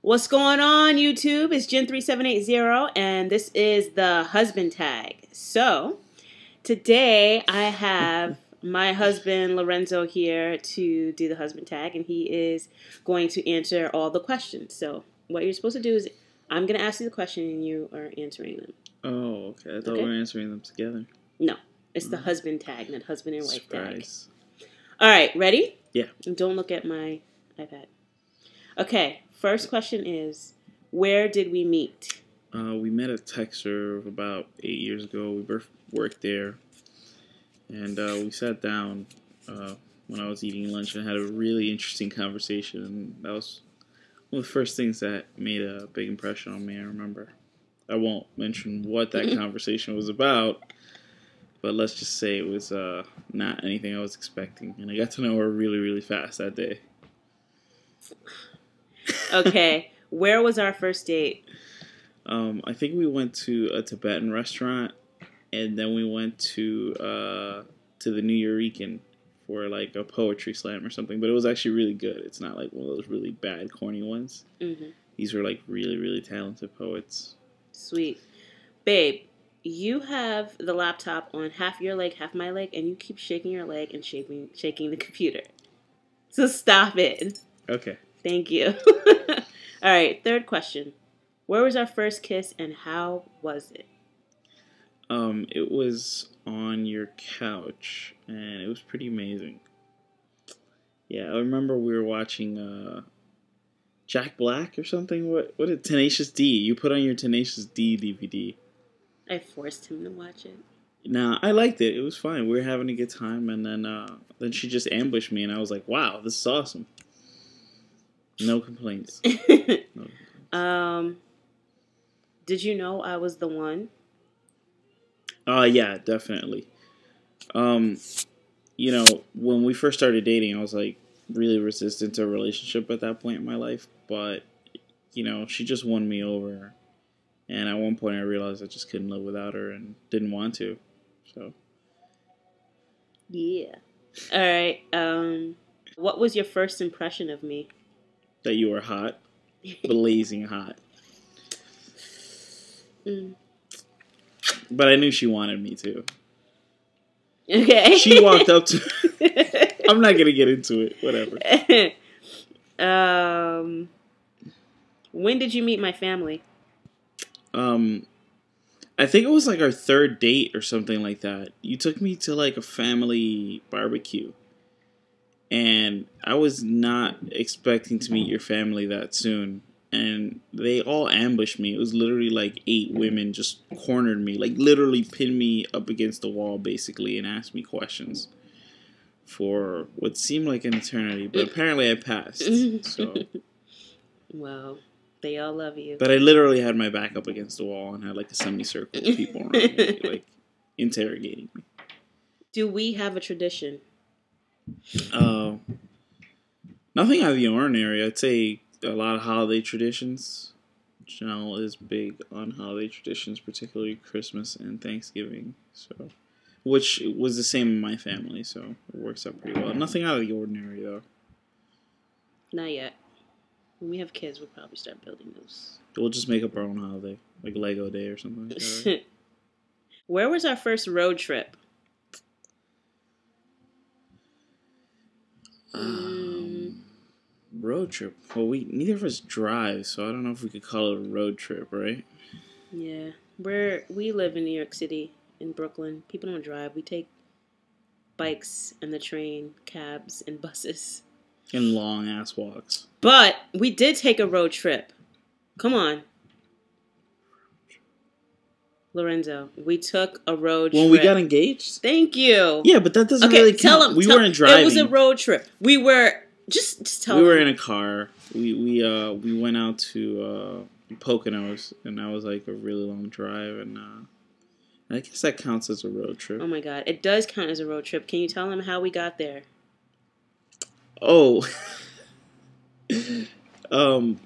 What's going on, YouTube? It's Jen3780, and this is the husband tag. So, today I have my husband Lorenzo here to do the husband tag, and he is going to answer all the questions. So, what you're supposed to do is I'm going to ask you the question, and you are answering them. Oh, okay. I thought we were answering them together. No, it's the husband tag, not husband and wife Surprise. tag. All right, ready? Yeah. And don't look at my iPad. Okay, first question is, where did we meet? We met at Texer about 8 years ago. We both worked there. And we sat down when I was eating lunch and had a really interesting conversation. And that was one of the first things that made a big impression on me, I remember. I won't mention what that conversation was about, but let's just say it was not anything I was expecting. And I got to know her really, really fast that day. Okay, where was our first date? I think we went to a Tibetan restaurant, and then we went to the New Eurekan for like a poetry slam or something. But it was actually really good. It's not like one of those really bad, corny ones. Mm-hmm. These were like really, really talented poets. Sweet. Babe, you have the laptop on half your leg, half my leg, and you keep shaking your leg and shaking the computer. So stop it. Okay. Thank you. All right, third question. Where was our first kiss and how was it? It was on your couch, and it was pretty amazing. Yeah, I remember we were watching Jack Black or something. What did Tenacious D? You put on your Tenacious D DVD. I forced him to watch it. Nah, I liked it. It was fine. We were having a good time, and then she just ambushed me, and I was like, "Wow, this is awesome." No complaints. No complaints. Did you know I was the one? Yeah, definitely. You know, when we first started dating, I was like really resistant to a relationship at that point in my life, but you know, she just won me over. And at one point I realized I just couldn't live without her and didn't want to. So yeah. All right. What was your first impression of me? That you were hot. Blazing hot. But I knew she wanted me too. Okay. She walked up to I'm not gonna get into it. Whatever. When did you meet my family? I think it was like our third date or something like that. You took me to like a family barbecue. And I was not expecting to meet your family that soon. And they all ambushed me. It was literally like 8 women just cornered me. Like literally pinned me up against the wall basically and asked me questions for what seemed like an eternity. But apparently I passed. So. Wow. They all love you. But I literally had my back up against the wall and had like a semicircle of people around me, like interrogating me. Do we have a tradition? Nothing out of the ordinary. I'd say a lot of holiday traditions. Janelle is big on holiday traditions, particularly Christmas and Thanksgiving. So, which was the same in my family, so it works out pretty well. Nothing out of the ordinary, though. Not yet. When we have kids, we'll probably start building those. We'll just make up our own holiday, like Lego Day or something like that. Right? Where was our first road trip? Road trip. Well, neither of us drive, so I don't know if we could call it a road trip, right? Yeah, we live in New York City, in Brooklyn. People don't drive. We take bikes and the train, cabs and buses, and long ass walks. But we did take a road trip. Come on, Lorenzo. We took a road trip. When we got engaged? Thank you. Yeah, but that doesn't really count. Tell him. We weren't driving. It was a road trip. We were... Just tell We him. were in a car. We went out to Poconos, and that was like a really long drive, and I guess that counts as a road trip. Oh my god, it does count as a road trip. Can you tell him how we got there? Oh...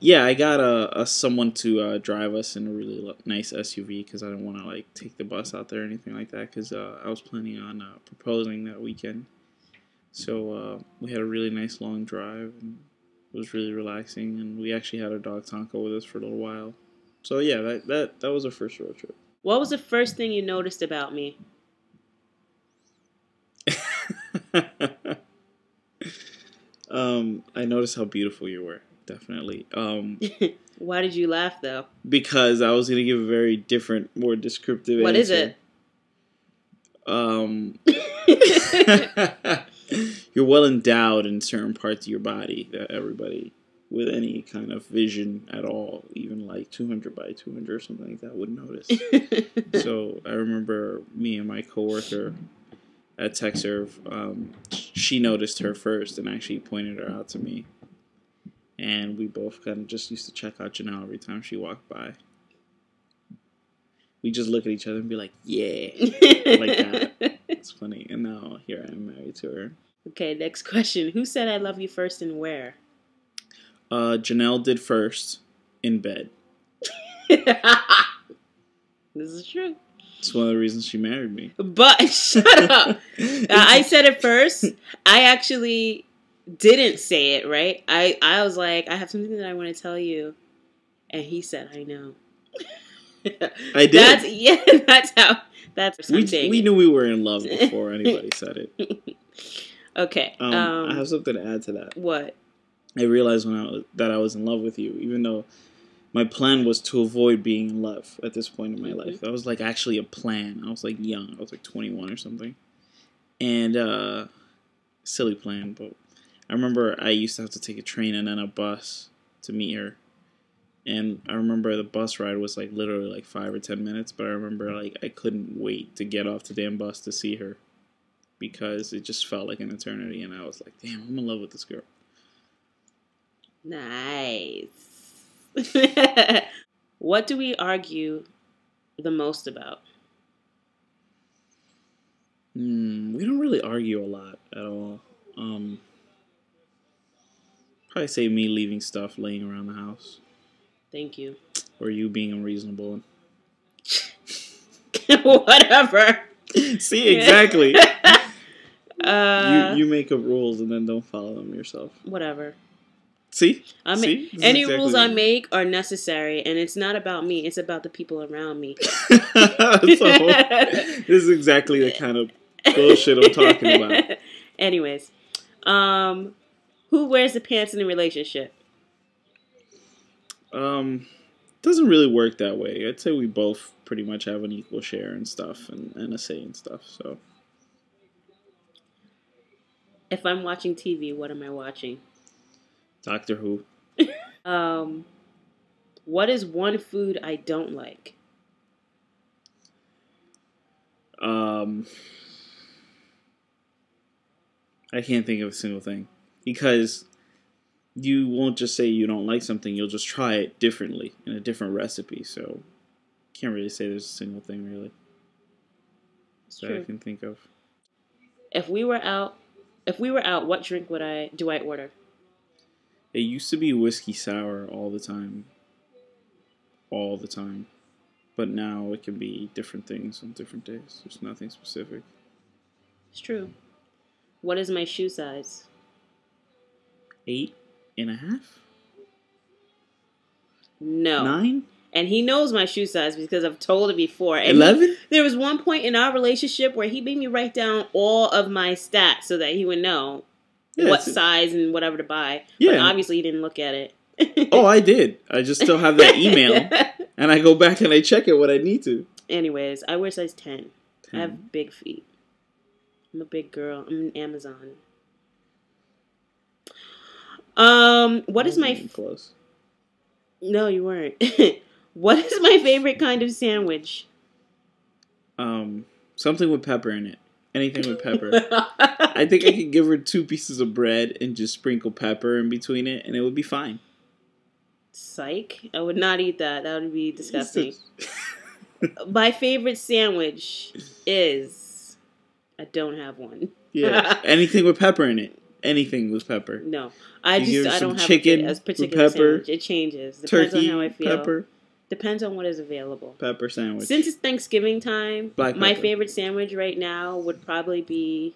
yeah, I got someone to drive us in a really nice SUV because I didn't want to like take the bus out there or anything like that because I was planning on proposing that weekend. So we had a really nice long drive, and It was really relaxing, and we actually had our dog Tonka with us for a little while. So yeah, that was our first road trip. What was the first thing you noticed about me? I noticed how beautiful you were. Definitely. Why did you laugh though? Because I was gonna give a very different, more descriptive What is answer. it? You're well endowed in certain parts of your body that everybody with any kind of vision at all, even like 200 by 200 or something like that, would notice. So I remember me and my coworker at TechServe, she noticed her first and actually pointed her out to me. And we both kind of just used to check out Janelle every time she walked by. We just look at each other and be like, yeah, like that. It's funny. And now here I am married to her. Okay, next question. Who said I love you first and where? Janelle did first in bed. This is true. It's one of the reasons she married me. But shut up. I said it first. I actually didn't say it, right? I was like, I have something that I want to tell you. And he said, I know. I did. That's how. That's we knew we were in love before anybody said it. Okay. I have something to add to that. What? I realized that I was in love with you, even though my plan was to avoid being in love at this point in my life. That was like actually a plan. I was like young. I was like 21 or something. And silly plan, but I remember I used to have to take a train and then a bus to meet her. And I remember the bus ride was like literally like 5 or 10 minutes, but I remember like I couldn't wait to get off the damn bus to see her because it just felt like an eternity, and I was like, damn, I'm in love with this girl. Nice. What do we argue the most about? We don't really argue a lot at all. Probably say me leaving stuff laying around the house. Thank you. Or you being unreasonable. Whatever. See, exactly. You make up rules and then don't follow them yourself. Whatever. See? See? Any rules I make are necessary, and it's not about me. It's about the people around me. This is exactly the kind of bullshit I'm talking about. Anyways, who wears the pants in a relationship? Doesn't really work that way. I'd say we both pretty much have an equal share and stuff and a say and stuff. So, if I'm watching TV, what am I watching? Doctor Who. What is one food I don't like? I can't think of a single thing because you won't just say you don't like something. You'll just try it differently in a different recipe. So, can't really say there's a single thing really that I can think of. If we were out, what drink do I order? It used to be whiskey sour all the time. All the time. But now it can be different things on different days. There's nothing specific. It's true. What is my shoe size? 8.5? No. 9? And he knows my shoe size because I've told him before. 11? There was one point in our relationship where he made me write down all of my stats so that he would know what size and whatever to buy. Yeah. But obviously he didn't look at it. Oh, I did. I just still have that email. And I go back and I check it when I need to. Anyways, I wear size 10. I have big feet. I'm a big girl. I'm an Amazon. What is my... Close. No, you weren't. What is my favorite kind of sandwich? Something with pepper in it. Anything with pepper. I think I could give her 2 pieces of bread and just sprinkle pepper in between it, and it would be fine. Psych. I would not eat that. That would be disgusting. My favorite sandwich is... I don't have one. Yeah. Anything with pepper in it. Anything with pepper. No. I don't have chicken a particular with pepper, sandwich. It changes. Depends turkey, on how I feel. Pepper. Depends on what is available. Pepper sandwich. Since it's Thanksgiving time, my pepper. favorite sandwich right now would probably be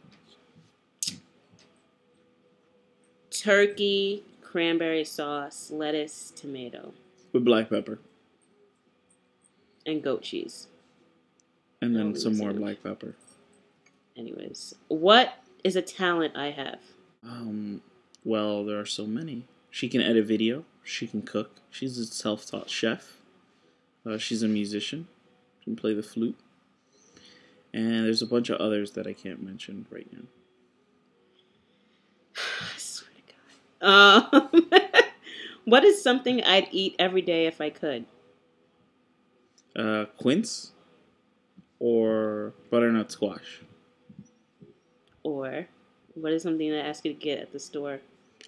turkey, cranberry sauce, lettuce, tomato, With black pepper. and goat cheese. And then Oh, some more sandwich. black pepper. Anyways, what is a talent I have? Well, there are so many. She can edit video. She can cook. She's a self-taught chef. She's a musician. She can play the flute. And there's a bunch of others that I can't mention right now. I swear to God. What is something I'd eat every day if I could? Quince or butternut squash. Or what is something that I ask you to get at the store?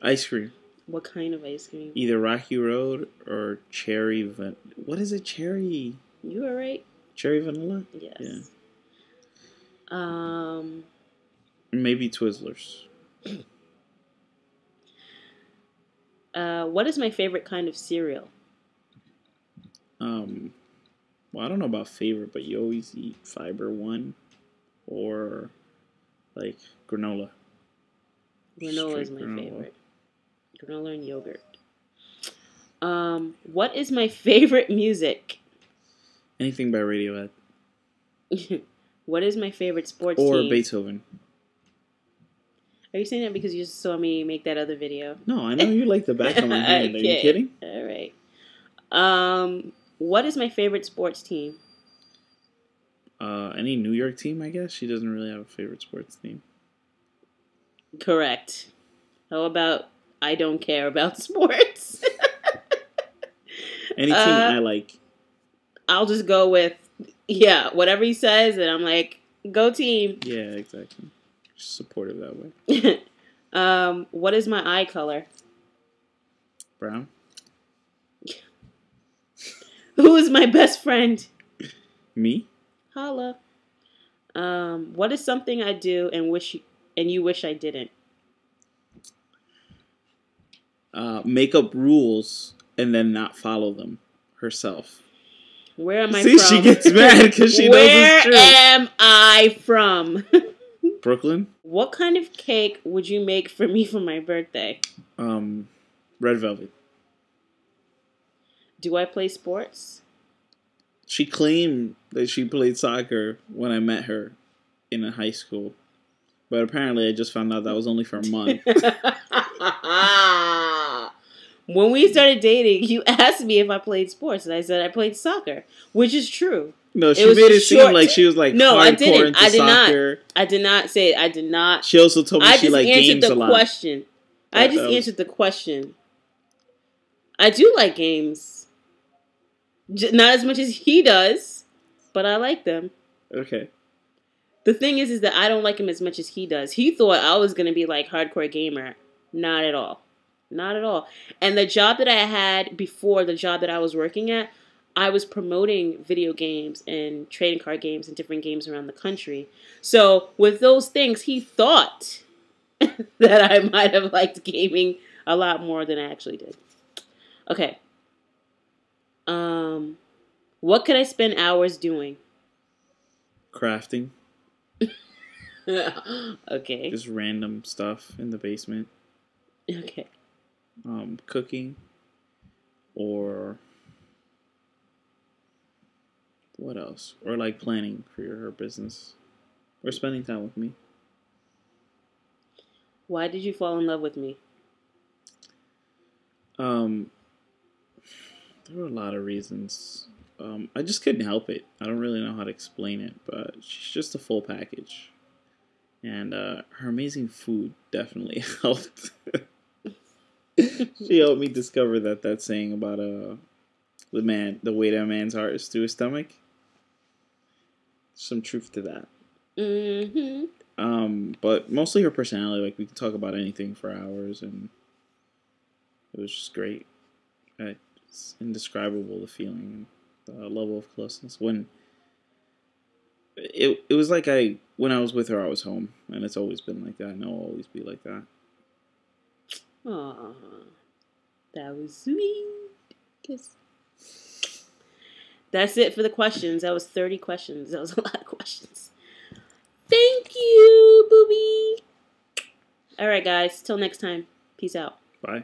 Ice cream. What kind of ice cream? Either Rocky Road or cherry. What is it? Cherry. You all right? Cherry vanilla. Yes. Yeah. Um. Maybe Twizzlers. What is my favorite kind of cereal? Well, I don't know about favorite, but you always eat Fiber One or like granola. Granola is Straight my granola. favorite. Granola and yogurt. What is my favorite music? Anything by Radiohead What is my favorite sports or team? Beethoven. Are you saying that because you just saw me make that other video? No, I know you like the back of my hand. Are you Okay. kidding? All right. What is my favorite sports team? Any New York team, I guess. She doesn't really have a favorite sports team. Correct. How about I don't care about sports? Any team I like. I'll just go with, whatever he says, and I'm like, go team. Yeah, exactly. Just supportive that way. What is my eye color? Brown. Who is my best friend? Me. Holla. What is something I do and you wish I didn't? Make up rules and then not follow them herself. Where am I See, from? she gets mad because she knows it's true. Where am I from? Brooklyn. What kind of cake would you make for me for my birthday? Red velvet. Do I play sports? She claimed that she played soccer when I met her in high school. But apparently I just found out that was only for a month. When we started dating, you asked me if I played sports, and I said I played soccer, which is true. No, she was made it seem short- like she was like No, hardcore I didn't. into I did soccer. not. I did not say it. I did not. She also told me I she just liked answered games a the lot. question. I just answered the question. I do like games. Not as much as he does, but I like them. Okay. The thing is that I don't like him as much as he does. He thought I was going to be like hardcore gamer. Not at all. Not at all. And the job that I had before the job that I was working at, I was promoting video games and trading card games and different games around the country. So with those things, he thought that I might have liked gaming a lot more than I actually did. Okay. What could I spend hours doing? Crafting. Okay. Just random stuff in the basement. Okay. Cooking. Or what else? Or like planning for her business. Or spending time with me. Why did you fall in love with me? There were a lot of reasons. I just couldn't help it. I don't really know how to explain it, but she's just a full package. And her amazing food definitely helped. She helped me discover that saying about the way that man's heart is through his stomach. Some truth to that. Mm-hmm. But mostly her personality. Like, we could talk about anything for hours, and it was just great. It's indescribable, the feeling, the level of closeness. When it was like when I was with her, I was home, and it's always been like that, and it'll always be like that. Aww. That was sweet. Kiss. That's it for the questions. That was 30 questions. That was a lot of questions. Thank you, booby. All right, guys. Till next time. Peace out. Bye.